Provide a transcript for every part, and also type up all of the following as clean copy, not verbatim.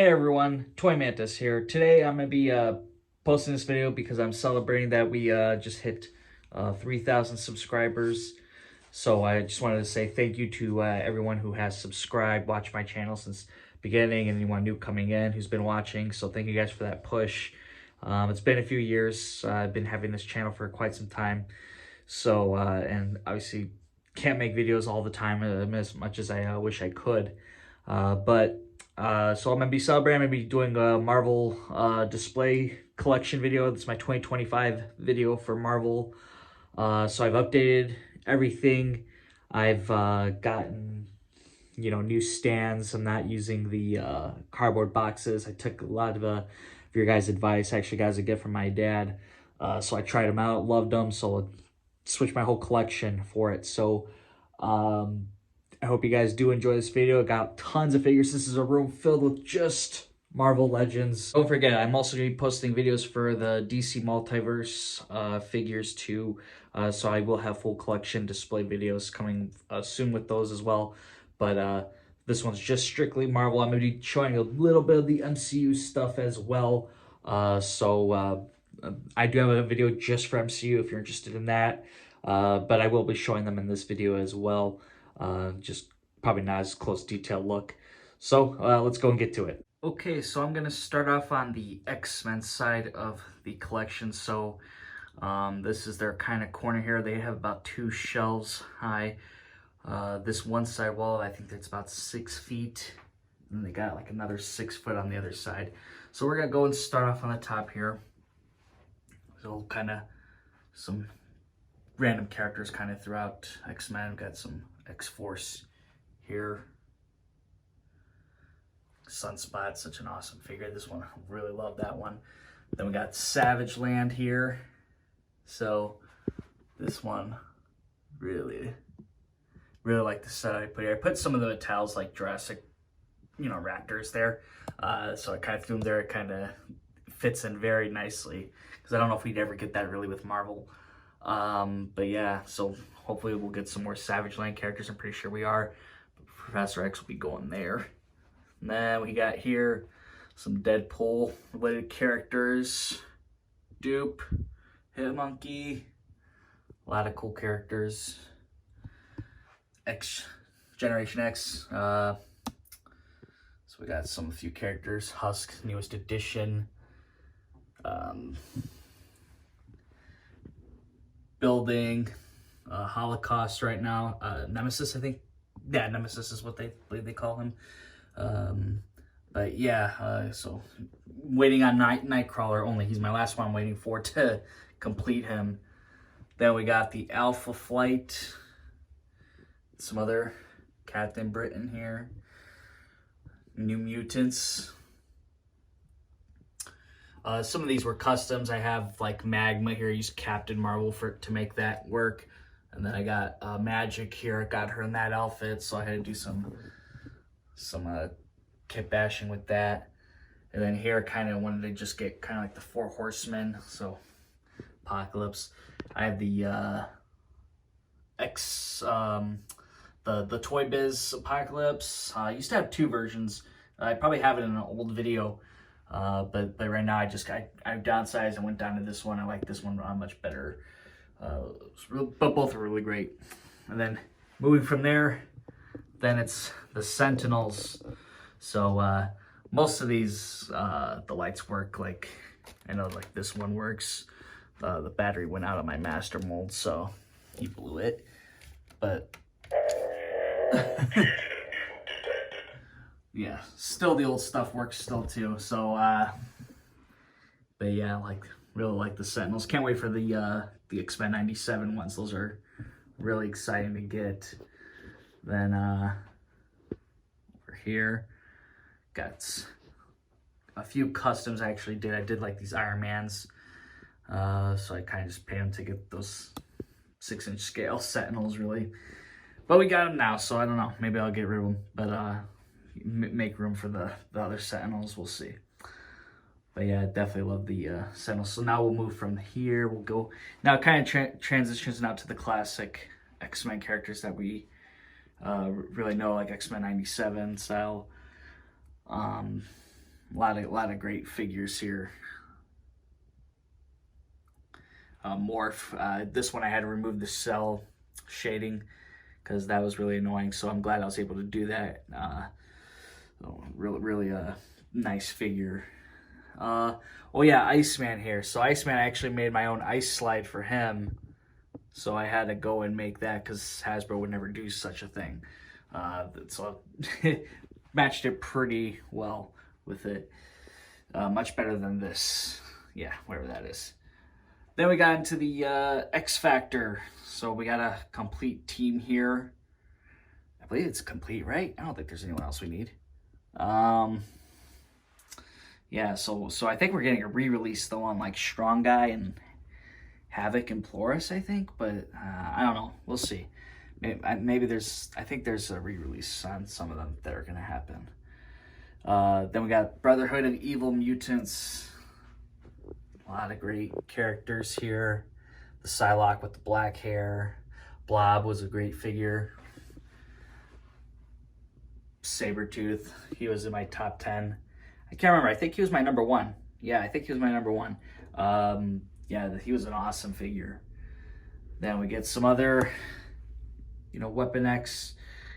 Hey everyone, Toy Mantis here. Today I'm going to be posting this video because I'm celebrating that we just hit 3,000 subscribers. So I just wanted to say thank you to everyone who has subscribed, watched my channel since beginning, and anyone new coming in who's been watching. So thank you guys for that push. It's been a few years. I've been having this channel for quite some time. So, and obviously can't make videos all the time as much as I wish I could. So I'm going to be celebrating, I'm going to be doing a Marvel display collection video. This is my 2025 video for Marvel. So I've updated everything. I've gotten, new stands. I'm not using the cardboard boxes. I took a lot of your guys' advice. I actually got as a gift from my dad. So I tried them out, loved them. So I switched my whole collection for it. So, I hope you guys do enjoy this video. I got tons of figures. This is a room filled with just Marvel Legends. Don't forget, I'm also going to be posting videos for the DC Multiverse figures too. So I will have full collection display videos coming soon with those as well. But this one's just strictly Marvel. I'm going to be showing a little bit of the MCU stuff as well. I do have a video just for MCU if you're interested in that. But I will be showing them in this video as well. Just probably not as close detailed look. So let's go and get to it. Okay, so I'm going to start off on the X-Men side of the collection. So this is their kind of corner here. They have about 2 shelves high. This one side wall, I think that's about 6 feet. And they got like another 6 foot on the other side. So we're going to go and start off on the top here. So kind of some random characters kind of throughout X-Men. We've got some X-Force here. Sunspot, such an awesome figure. This one, I really love that one. Then we got Savage Land here. So this one, really like the set I put here. I put some of the metalls like Jurassic, raptors there. So I kind of threw them there. It kind of fits in very nicely because I don't know if we'd ever get that really with Marvel. But yeah, so hopefully we'll get some more Savage Land characters. I'm pretty sure we are. But Professor X will be going there. And then we got here some Deadpool related characters. Dupe, Hitmonkey, a lot of cool characters. Generation X. So we got a few characters. Husk, newest edition. Building, Holocaust right now. Nemesis, I think. Yeah, Nemesis is what they call him. But yeah, so waiting on Nightcrawler only. He's my last one I'm waiting for to complete him. Then we got the Alpha Flight. Some other Captain Britain here. New Mutants. Some of these were customs. I have like Magma here. I used Captain Marvel to make that work. And then I got Magic here. I got her in that outfit, so I had to do some kit bashing with that. And then here I kind of wanted to just get kind of like the 4 Horsemen. So Apocalypse. I have the the Toy Biz Apocalypse. I used to have 2 versions. I probably have it in an old video. But right now I downsized and went down to this one. I like this one much better. But both are really great. And then moving from there, then it's the Sentinels. So most of these the lights work. Like I know like this one works. The battery went out of my master mold, so he blew it. But yeah, still the old stuff works still too. So but yeah, really like the Sentinels. Can't wait for the X-Men 97 ones. Those are really exciting to get. Then over here got a few customs I actually did. I did like these Iron Mans. So I kind of just paid them to get those 6-inch scale Sentinels really. But we got them now, so I don't know. Maybe I'll get rid of them. But make room for the other Sentinels. We'll see. But yeah, I definitely love the Sentinels. So now we'll move from here. We'll go now. It kind of transitions out to the classic X-Men characters that we really know, like X-Men 97 style. A lot of great figures here. Morph. This one I had to remove the cell shading because that was really annoying. So I'm glad I was able to do that. Really a nice figure. Oh yeah, Iceman here. So Iceman, I actually made my own ice slide for him. So I had to go and make that because Hasbro would never do such a thing. So matched it pretty well with it. Much better than this. Yeah, whatever that is. Then we got into the X Factor. So we got a complete team here. I believe it's complete, right? I don't think there's anyone else we need. Yeah, so I think we're getting a re-release though on like Strong Guy and Havoc and Ploris, I think, but I don't know. We'll see. Maybe I think there's a re-release on some of them that are gonna happen. Then we got Brotherhood of Evil Mutants. A lot of great characters here. The Psylocke with the black hair. Blob was a great figure. Sabretooth, he was in my top 10. I can't remember. I think he was my number 1. Yeah, I think he was my number 1. Yeah, he was an awesome figure. Then we get some other, Weapon X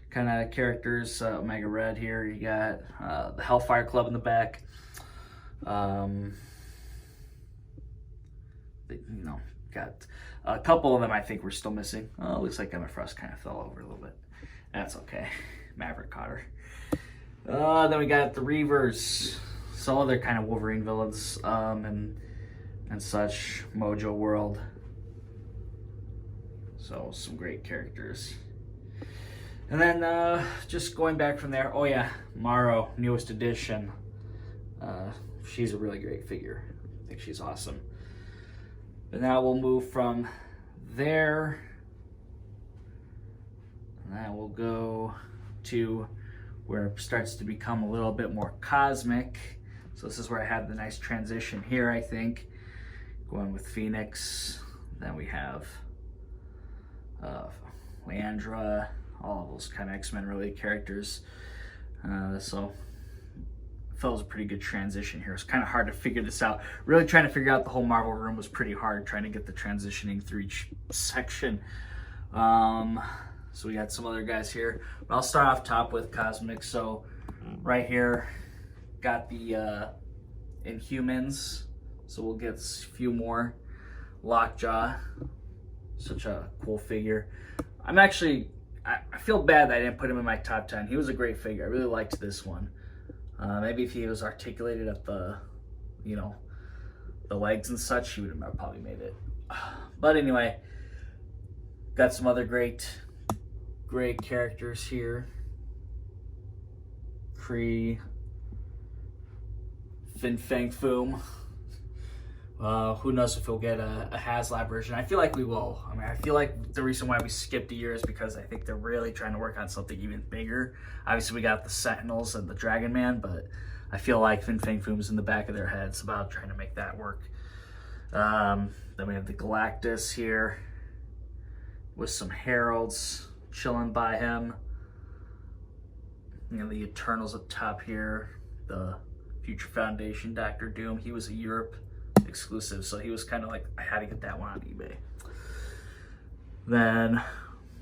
kind of characters. Omega Red here. You got the Hellfire Club in the back. Got a couple of them I think we're still missing. Oh, looks like Emma Frost kind of fell over a little bit. That's okay. Maverick caught her. Then we got the Reavers. Some other kind of Wolverine villains and such. Mojo World. So some great characters. And then just going back from there. Oh yeah, Morrow, newest edition. She's a really great figure. I think she's awesome. But now we'll move from there. And then we'll go to where it starts to become a little bit more cosmic. So this is where I have the nice transition here, I think. Going with Phoenix. Then we have Leandra, all of those kind of X-Men related characters. So I felt it was a pretty good transition here. It's kind of hard to figure this out. Really trying to figure out the whole Marvel room was pretty hard, trying to get the transitioning through each section. So we got some other guys here. But I'll start off top with Cosmic. So right here, got the Inhumans. So we'll get a few more. Lockjaw, such a cool figure. I feel bad that I didn't put him in my top 10. He was a great figure. I really liked this one. Maybe if he was articulated at the legs and such, he would have probably made it. But anyway, got some other great characters here. Kree, Fin Fang Foom. Who knows if we'll get a HasLab version. I feel like we will. I feel like the reason why we skipped a year is because I think they're really trying to work on something even bigger. Obviously, we got the Sentinels and the Dragon Man, but I feel like Fin Fang Foom's in the back of their heads about trying to make that work. Then we have the Galactus here with some Heralds chilling by him. The Eternals up top here. The Future Foundation, Dr. Doom. He was a Europe exclusive, so he was kind of like, I had to get that one on eBay. Then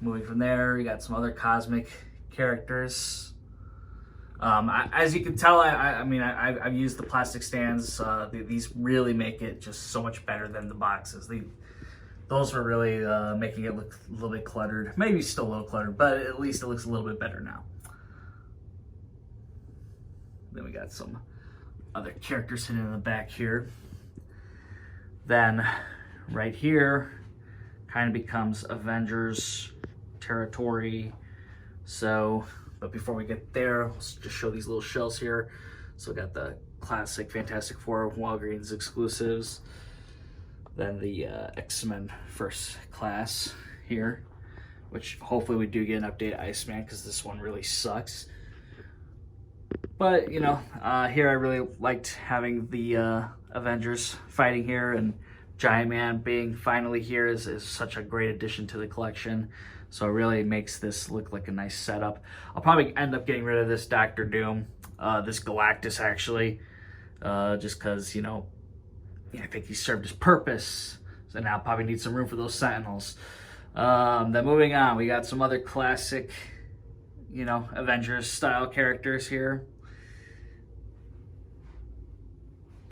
moving from there, we got some other cosmic characters. As you can tell, I've used the plastic stands. These really make it just so much better than the boxes. Those were really making it look a little bit cluttered. Maybe still a little cluttered, but at least it looks a little bit better now. Then we got some other characters sitting in the back here. Then right here kind of becomes Avengers territory. So, but before we get there, let's just show these little shells here. So we got the classic Fantastic Four Walgreens exclusives. Then the X-Men First Class here, which hopefully we do get an update Iceman, because this one really sucks. But, here I really liked having the Avengers fighting here, and Giant Man being finally here is such a great addition to the collection. So it really makes this look like a nice setup. I'll probably end up getting rid of this Dr. Doom, this Galactus actually. just because, you know, I think he served his purpose. So now probably need some room for those Sentinels. Then moving on, we got some other classic, you know, Avengers style characters here.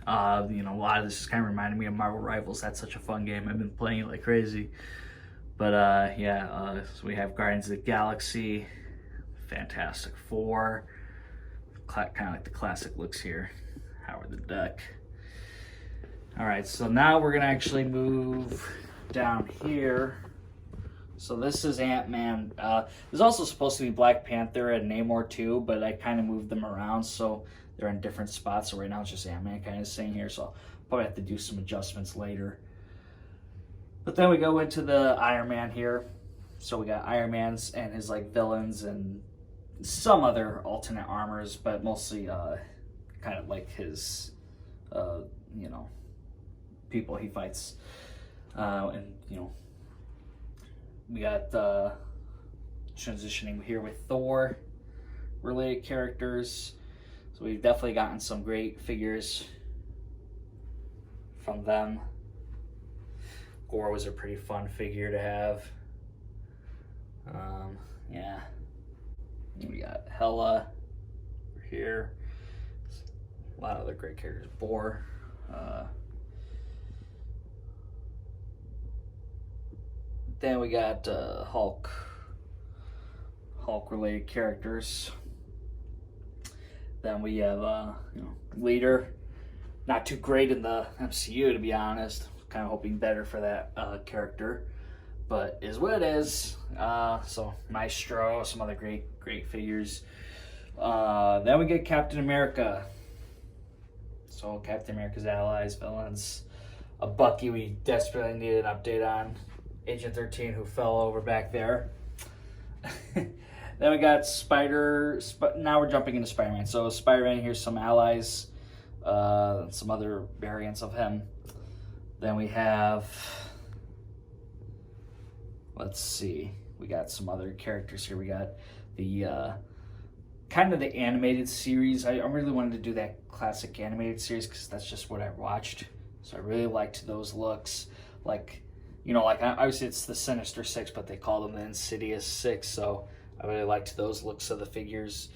You know, a lot of this is kind of reminding me of Marvel Rivals. That's such a fun game. I've been playing it like crazy. But yeah, so we have Guardians of the Galaxy, Fantastic Four, kind of like the classic looks here. Howard the Duck. All right, so now we're gonna actually move down here. So this is Ant-Man. There's also supposed to be Black Panther and Namor too, but I kind of moved them around so they're in different spots. So right now it's just Ant-Man kind of staying here. So I'll probably have to do some adjustments later. But then we go into the Iron Man here. So we got Iron Man's and his like villains and some other alternate armors, but mostly kind of like his, you know, people he fights. And, you know, we got transitioning here with Thor related characters. So we've definitely gotten some great figures from them. Gore was a pretty fun figure to have. Yeah. We got Hela here. A lot of other great characters. Boar. Then we got Hulk related characters. Then we have you know, Leader. Not too great in the MCU, to be honest. Kind of hoping better for that character, but is what it is. So Maestro, some other great figures. Then we get Captain America. So Captain America's allies, villains. A Bucky we desperately needed an update on. Agent 13 who fell over back there. Then we got now we're jumping into Spider-Man. So Spider-Man, here's some allies, some other variants of him. Then we have, let's see, we got some other characters here. We got the kind of the animated series. I really wanted to do that classic animated series because that's just what I watched. So I really liked those looks. Like, you know, like obviously it's the Sinister Six, but they call them the Insidious Six. So I really liked those looks of the figures.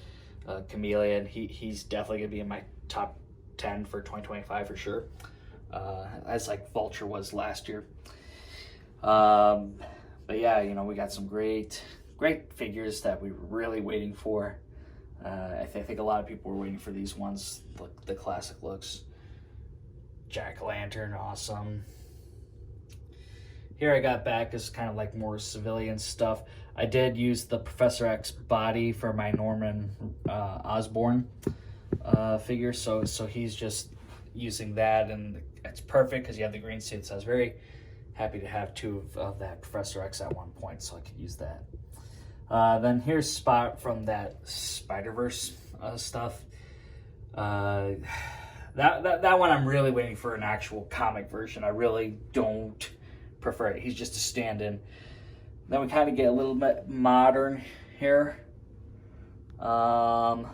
Chameleon, he's definitely gonna be in my top 10 for 2025 for sure. As like Vulture was last year. But yeah, you know, we got some great figures that we were really waiting for. I think a lot of people were waiting for these ones, the classic looks. Jack-o'-lantern, awesome. Here I got back is kind of like more civilian stuff. I did use the Professor X body for my Norman Osborn figure, so he's just using that, and it's perfect because you have the green suit. So I was very happy to have two of that Professor X at one point, so I could use that. Then here's Spot from that Spider-Verse stuff. That one I'm really waiting for an actual comic version. I really don't prefer it. He's just a stand-in. Then we kind of get a little bit modern here. So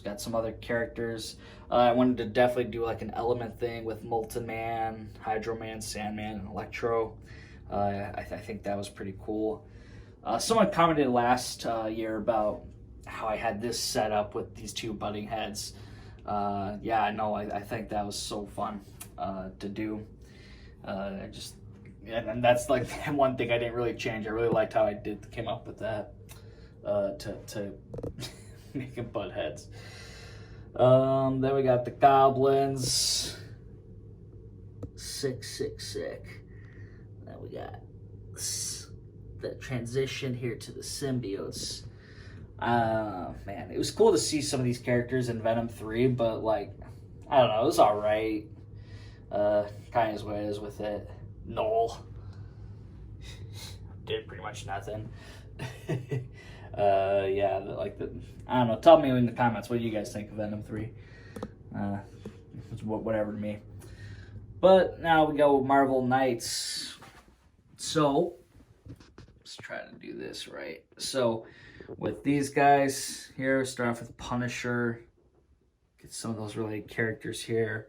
got some other characters. I wanted to definitely do like an element thing with Molten Man, Hydro Man, Sandman, and Electro. I think that was pretty cool. Someone commented last year about how I had this set up with these two butting heads. Yeah, I know. I think that was so fun to do. And that's like one thing I didn't really change. I really liked how I came up with that to make them butt heads. Then we got the Goblins. Sick. Then we got the transition here to the symbiotes. Man, it was cool to see some of these characters in Venom 3, but like, I don't know, it was alright. Kind of is what it is with it. Noel did pretty much nothing. Yeah, I don't know. Tell me in the comments what you guys think of Venom 3. It's whatever to me. But now we go with Marvel Knights. So let's try to do this right. So with these guys here, start off with Punisher. Get some of those related characters here.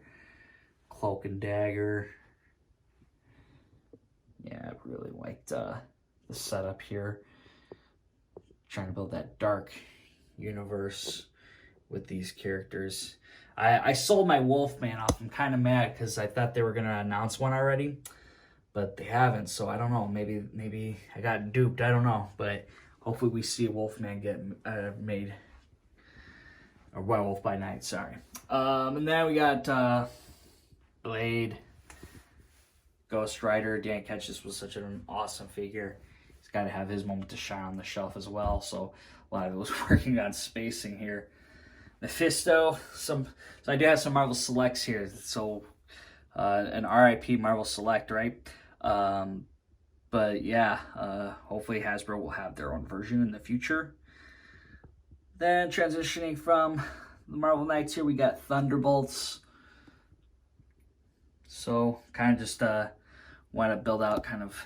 Cloak and Dagger. Yeah, I really liked the setup here. Trying to build that dark universe with these characters. I sold my Wolfman off. I'm kind of mad because I thought they were going to announce one already, but they haven't, so I don't know. Maybe I got duped. I don't know, but hopefully we see a Wolfman get made. Or Werewolf by Night, sorry. And then we got Blade, Ghost Rider. Dan Ketch, this was such an awesome figure. He's got to have his moment to shine on the shelf as well, so a lot of it was working on spacing here. Mephisto, so I do have some Marvel Selects here. So an RIP Marvel Select, right? But yeah, hopefully Hasbro will have their own version in the future. Then transitioning from the Marvel Knights here, we got Thunderbolts. So kind of just want to build out kind of,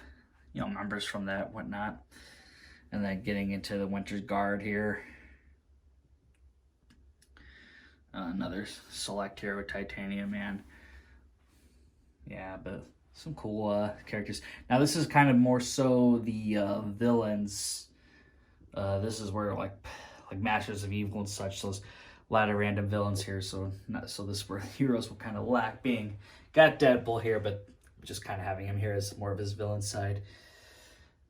you know, members from that, whatnot. And then getting into the Winter's Guard here. Another select here with Titanium Man. Yeah, but some cool characters. Now this is kind of more so the villains. This is where like Masters of Evil and such. So there's a lot of random villains here. So this is where heroes will kind of lack being. Got Deadpool here, but just kind of having him here as more of his villain side.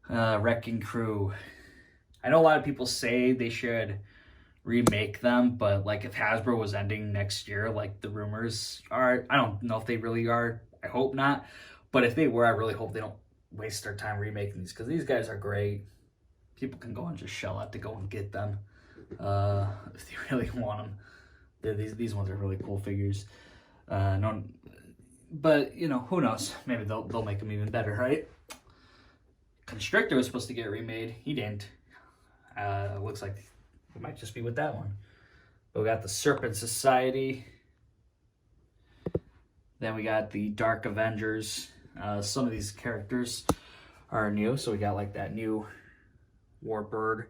Wrecking Crew. I know a lot of people say they should remake them, but like if Hasbro was ending next year, like the rumors are, I don't know if they really are. I hope not, but if they were, I really hope they don't waste their time remaking these, because these guys are great. People can go and just shell out to go and get them if they really want them. These ones are really cool figures. No, but you know, who knows? Maybe they'll make them even better, right? Constrictor was supposed to get remade. He didn't. Looks like it might just be with that one. But we got the Serpent Society. Then we got the Dark Avengers. Some of these characters are new. So we got like that new Warbird,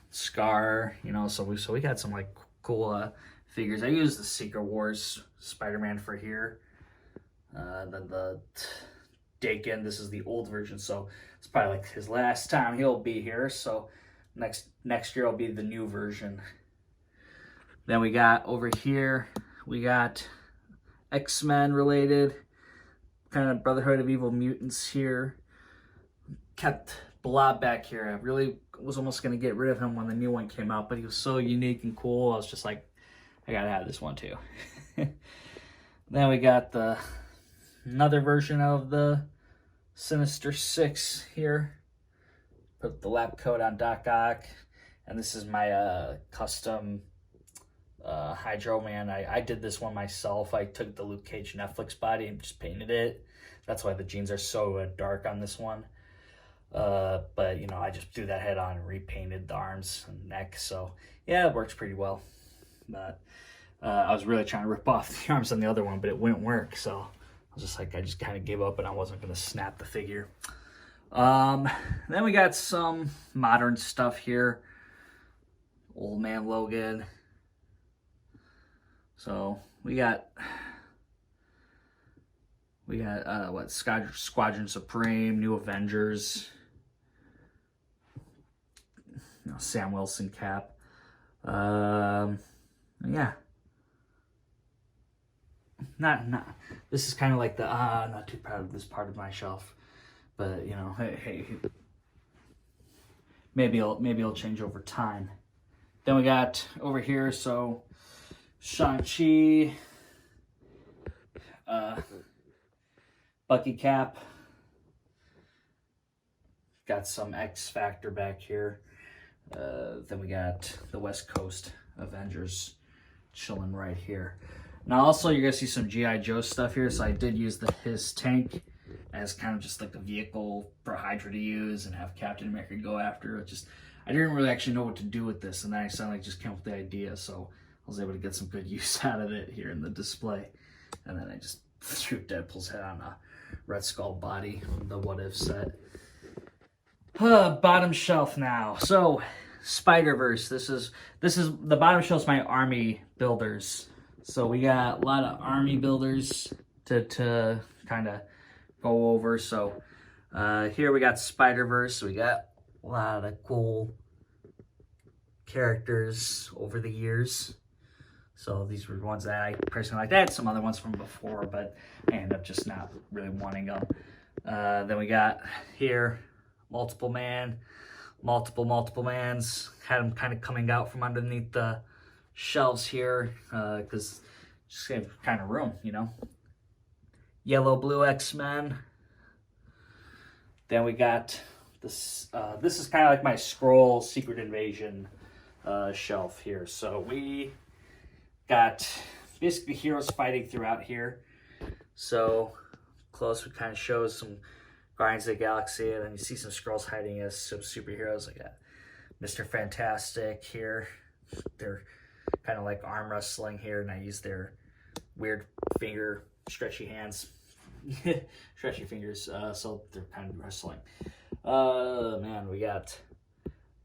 Scar, you know, so we got some like cool figures. I used the Secret Wars Spider-Man for here. Then the Dakin, this is the old version, so it's probably like his last time he'll be here. So next year will be the new version. Then we got over here, we got X-Men related, kind of Brotherhood of Evil Mutants here. Kept Blob back here. I really was almost going to get rid of him when the new one came out, but he was so unique and cool. I was just like, I gotta have this one too. Then we got another version of the Sinister Six here. Put the lab coat on Doc Ock, and this is my custom Hydro Man. I did this one myself. I took the Luke Cage Netflix body and just painted it. That's why the jeans are so dark on this one. But you know, I just threw that head on and repainted the arms and neck. So yeah, it works pretty well. But I was really trying to rip off the arms on the other one, but it wouldn't work. So I was just like, I just kind of gave up and I wasn't going to snap the figure. Then we got some modern stuff here. Old Man Logan. So we got what, Squadron Supreme, New Avengers, you know, Sam Wilson Cap. Yeah. Not this is kind of like the not too proud of this part of my shelf, but you know, hey, maybe it'll change over time. Then we got over here, so Shang-Chi, Bucky Cap, got some X Factor back here. Then we got the West Coast Avengers chilling right here. Now also you're gonna see some G.I. Joe stuff here. So I did use his tank as kind of just like a vehicle for Hydra to use and have Captain America go after. I didn't really actually know what to do with this, and then I suddenly just came up with the idea, so I was able to get some good use out of it here in the display. And then I just threw Deadpool's head on a Red Skull body from the What If set. Bottom shelf now. So Spider-Verse. This is the bottom shows my army builders. So we got a lot of army builders to kind of go over. So here we got Spider-Verse. We got a lot of cool characters over the years. So these were ones that I personally liked. I had some other ones from before, but I ended up just not really wanting them. Then we got here multiple mans. Had them kind of coming out from underneath the shelves here because just gave kind of room, you know. Yellow, blue X-Men. Then we got this. This is kind of like my Skrull Secret Invasion shelf here. So we got basically heroes fighting throughout here. So close, we kind of shows some Guardians of the Galaxy, and then you see some Skrulls hiding as some superheroes. I got Mr. Fantastic here. They're kind of like arm wrestling here, and I use their weird finger, stretchy hands, stretchy fingers, so they're kind of wrestling. Man, we got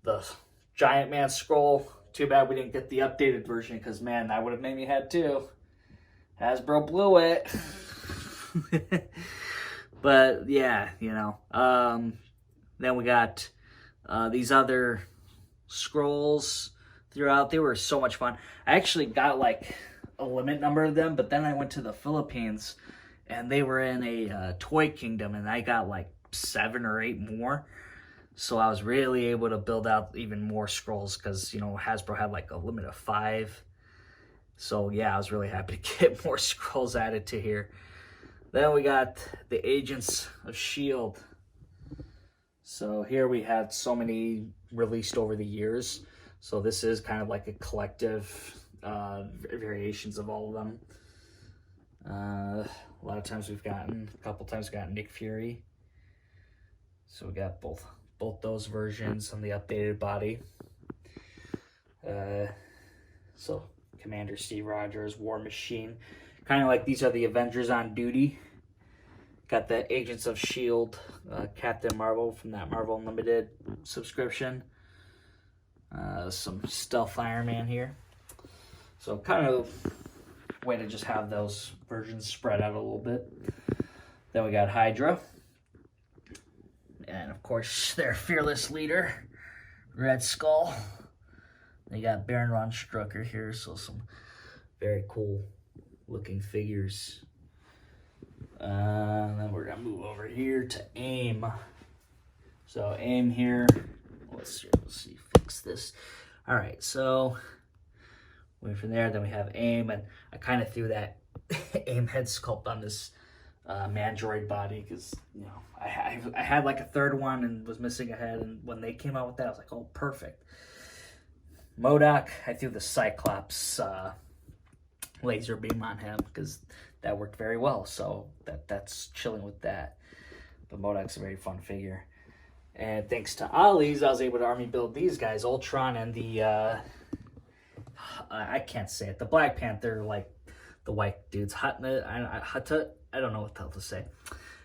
the Giant Man Skrull. Too bad we didn't get the updated version, because, man, that would have made me head too. Hasbro blew it. But, yeah, you know. Then we got these other Skrulls throughout. They were so much fun. I actually got, like, a limit number of them, but then I went to the Philippines, and they were in a toy kingdom, and I got, like, 7 or 8 more. So I was really able to build out even more Skrulls because, you know, Hasbro had like a limit of 5. So yeah, I was really happy to get more Skrulls added to here. Then we got the Agents of S.H.I.E.L.D. So here we had so many released over the years. So this is kind of like a collective variations of all of them. A lot of times a couple times we've gotten Nick Fury. So we got both those versions on the updated body. So Commander Steve Rogers, War Machine. Kind of like these are the Avengers on duty. Got the Agents of S.H.I.E.L.D. Captain Marvel from that Marvel Unlimited subscription. Some Stealth Iron Man here. So kind of way to just have those versions spread out a little bit. Then we got Hydra. And, of course, their fearless leader, Red Skull. They got Baron von Strucker here, so some very cool looking figures. Then we're going to move over here to AIM. So AIM here, let's see, fix this. All right, so went from there, then we have AIM, and I kind of threw that AIM head sculpt on this Mandroid body because, you know, I had like a third one and was missing a head, and when they came out with that I was like, oh, perfect. MODOK, I threw the Cyclops laser beam on him because that worked very well, so that's chilling with that. But MODOK's a very fun figure, and thanks to Ollie's I was able to army build these guys, Ultron and the I can't say it, the Black Panther, like the white dudes, Hutnut, I don't know what the hell to say.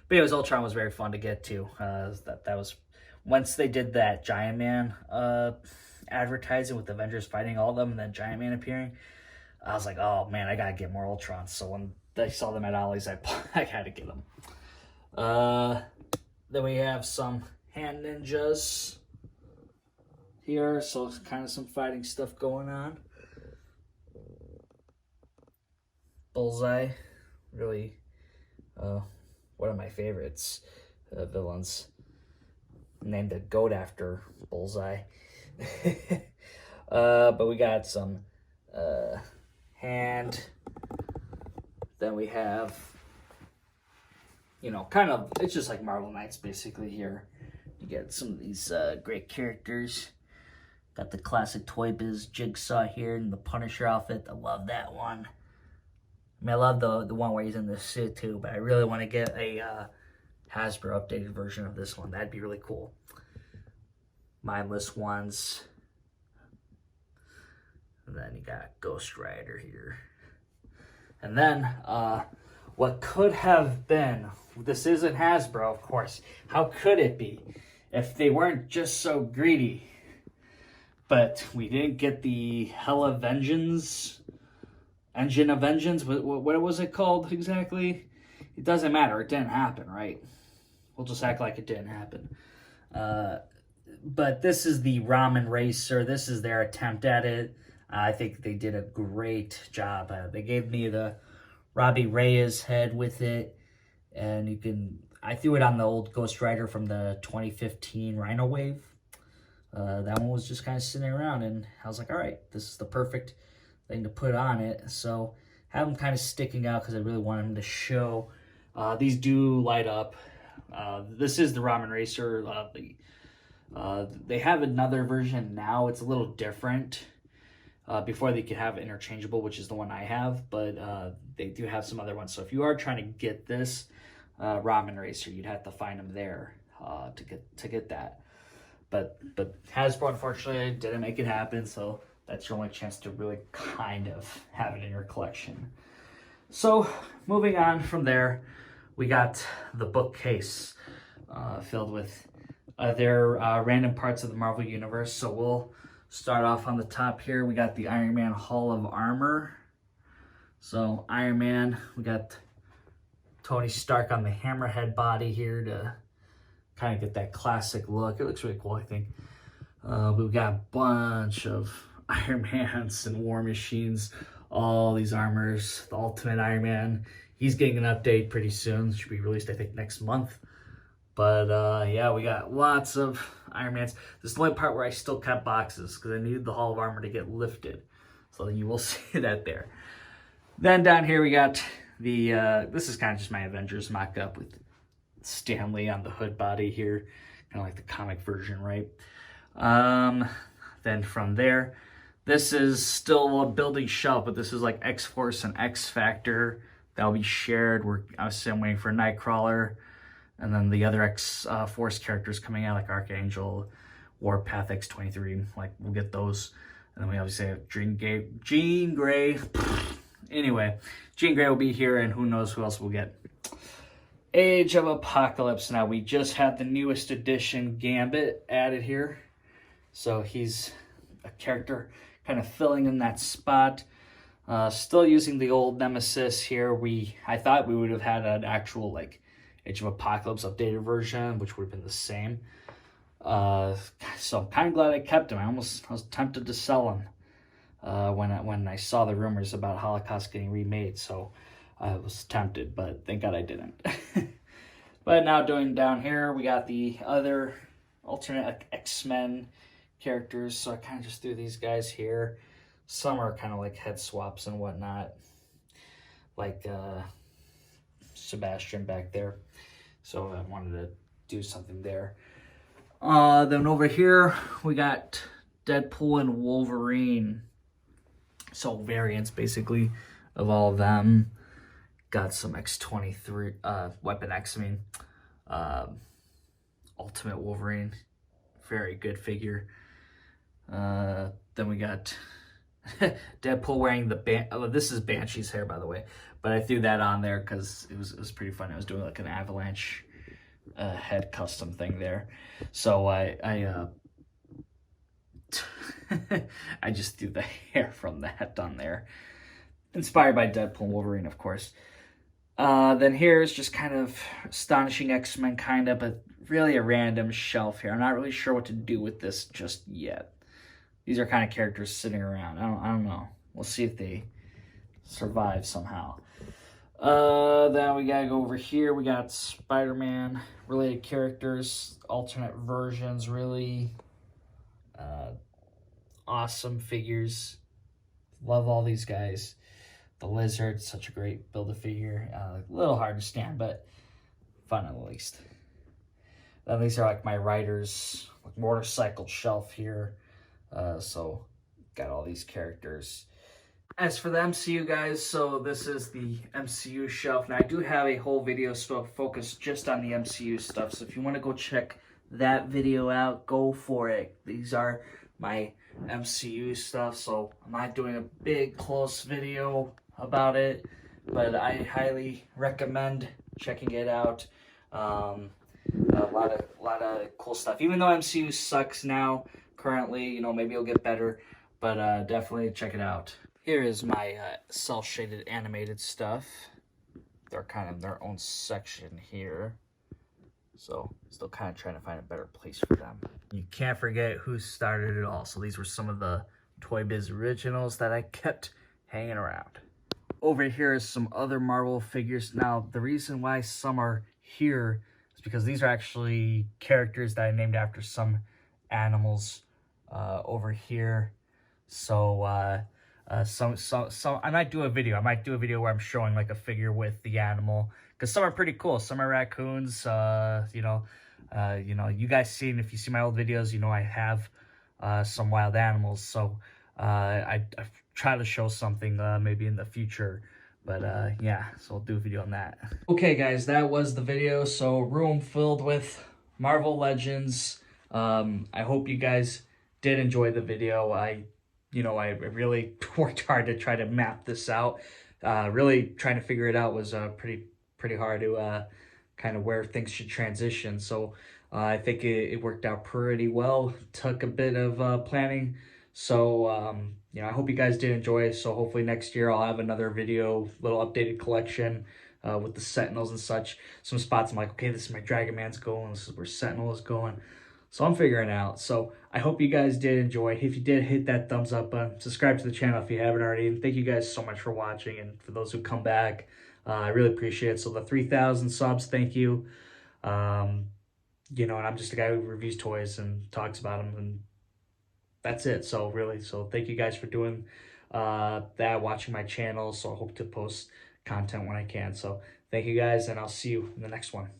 But anyways, Ultron was very fun to get to. That was, once they did that Giant Man advertising with Avengers fighting all of them and then Giant Man appearing, I was like, oh man, I gotta get more Ultrons. So when I saw them at Ollie's, I had to get them. Then we have some hand ninjas here, so it's kind of some fighting stuff going on. Bullseye, really one of my favorites villains, named a goat after Bullseye. But we got some hand. Then we have, you know, kind of, it's just like Marvel Knights basically here. You get some of these great characters. Got the classic Toy Biz Jigsaw here in the Punisher outfit. I love that one. I mean, I love the one where he's in the suit too, but I really want to get a Hasbro updated version of this one. That'd be really cool. Mindless ones. And then you got Ghost Rider here. And then, what could have been, this isn't Hasbro, of course. How could it be if they weren't just so greedy? But we didn't get the Hella Vengeance, Engine of Vengeance. What was it called exactly? It doesn't matter. It didn't happen, right? We'll just act like it didn't happen. But this is the Ramen Racer. This is their attempt at it. I think they did a great job. They gave me the Robbie Reyes head with it. And I threw it on the old Ghost Rider from the 2015 Rhino Wave. That one was just kind of sitting around, and I was like, all right, this is the perfect thing to put on it. So have them kind of sticking out because I really want them to show. These do light up. This is the Ramen Racer. They have another version now. It's a little different. Before they could have interchangeable, which is the one I have, but they do have some other ones. So if you are trying to get this Ramen Racer, you'd have to find them there to get that. But Hasbro unfortunately didn't make it happen, so that's your only chance to really kind of have it in your collection. So moving on from there, we got the bookcase filled with other random parts of the Marvel Universe. So we'll start off on the top here. We got the Iron Man Hall of Armor. So Iron Man, we got Tony Stark on the hammerhead body here to kind of get that classic look. It looks really cool, I think. We've got a bunch of Iron Mans and War Machines, all these armors. The Ultimate Iron Man, he's getting an update pretty soon. It should be released, I think, next month. But yeah, we got lots of Iron Mans. This is the only part where I still kept boxes because I needed the Hall of Armor to get lifted. So you will see that there. Then down here we got the, this is kind of just my Avengers mock-up with Stan Lee on the hood body here. Kind of like the comic version, right? Then from there, this is still a building shelf, but this is like X-Force and X-Factor. That'll be shared. I'm waiting for Nightcrawler. And then the other X-Force characters coming out, like Archangel, Warpath X-23, like we'll get those. And then we obviously have Jean Grey. Anyway, Jean Grey will be here, and who knows who else we'll get. Age of Apocalypse. Now, we just had the newest edition Gambit added here. So he's a character kind of filling in that spot. Still using the old Nemesis here. I thought we would have had an actual, like, Age of Apocalypse updated version, which would have been the same. So I'm kind of glad I kept him. I was tempted to sell him when I saw the rumors about Holocaust getting remade. So I was tempted, but thank God I didn't. But now down here, we got the other alternate X-Men characters. So I kind of just threw these guys here. Some are kind of like head swaps and whatnot. Like Sebastian back there. So I wanted to do something there. Then over here, we got Deadpool and Wolverine. So variants, basically, of all of them. Got some X-23, Weapon X, Ultimate Wolverine. Very good figure. Then we got Deadpool wearing the this is Banshee's hair, by the way. But I threw that on there because it was pretty fun. I was doing like an Avalanche head custom thing there. So I just threw the hair from that on there. Inspired by Deadpool and Wolverine, of course. Then here's just kind of Astonishing X-Men kind of, but really a random shelf here. I'm not really sure what to do with this just yet. These are kind of characters sitting around. I don't know. We'll see if they survive somehow. Then we gotta go over here. We got Spider-Man related characters, alternate versions, really awesome figures. Love all these guys. The Lizard, such a great Build-A-Figure. A little hard to stand, but fun at least. Then these are like my Riders motorcycle shelf here. So got all these characters. As for the MCU guys, so this is the MCU shelf. Now I do have a whole video focused just on the MCU stuff. So if you want to go check that video out, go for it. These are my MCU stuff. So I'm not doing a big close video about it, but I highly recommend checking it out. A lot of cool stuff. Even though MCU sucks now, currently. You know, maybe it'll get better, but definitely check it out. Here is my cel-shaded animated stuff. They're kind of their own section here. So still kind of trying to find a better place for them. You can't forget who started it all. So these were some of the Toy Biz originals that I kept hanging around. Over here is some other Marvel figures. Now, the reason why some are here is because these are actually characters that I named after some animals over here. So I might do a video. I might do a video where I'm showing like a figure with the animal, because some are pretty cool. Some are raccoons. You know, you guys seen, if you see my old videos, you know I have some wild animals. So I try to show something maybe in the future. But yeah, so I'll do a video on that. Okay, guys, that was the video. So room filled with Marvel Legends. I hope you guys did enjoy the video. I really worked hard to try to map this out. Really trying to figure it out was pretty hard to kind of where things should transition. So I think it worked out pretty well. Took a bit of planning. So I hope you guys did enjoy it. So hopefully next year I'll have another video, little updated collection with the Sentinels and such. Some spots I'm like, okay, this is my Dragon Man's going. This is where Sentinel is going. So I'm figuring out. So I hope you guys did enjoy. If you did, hit that thumbs up button. Subscribe to the channel if you haven't already. And thank you guys so much for watching. And for those who come back, I really appreciate it. So the 3,000 subs, thank you. And I'm just a guy who reviews toys and talks about them. And that's it. So thank you guys for doing that, watching my channel. So I hope to post content when I can. So thank you guys, and I'll see you in the next one.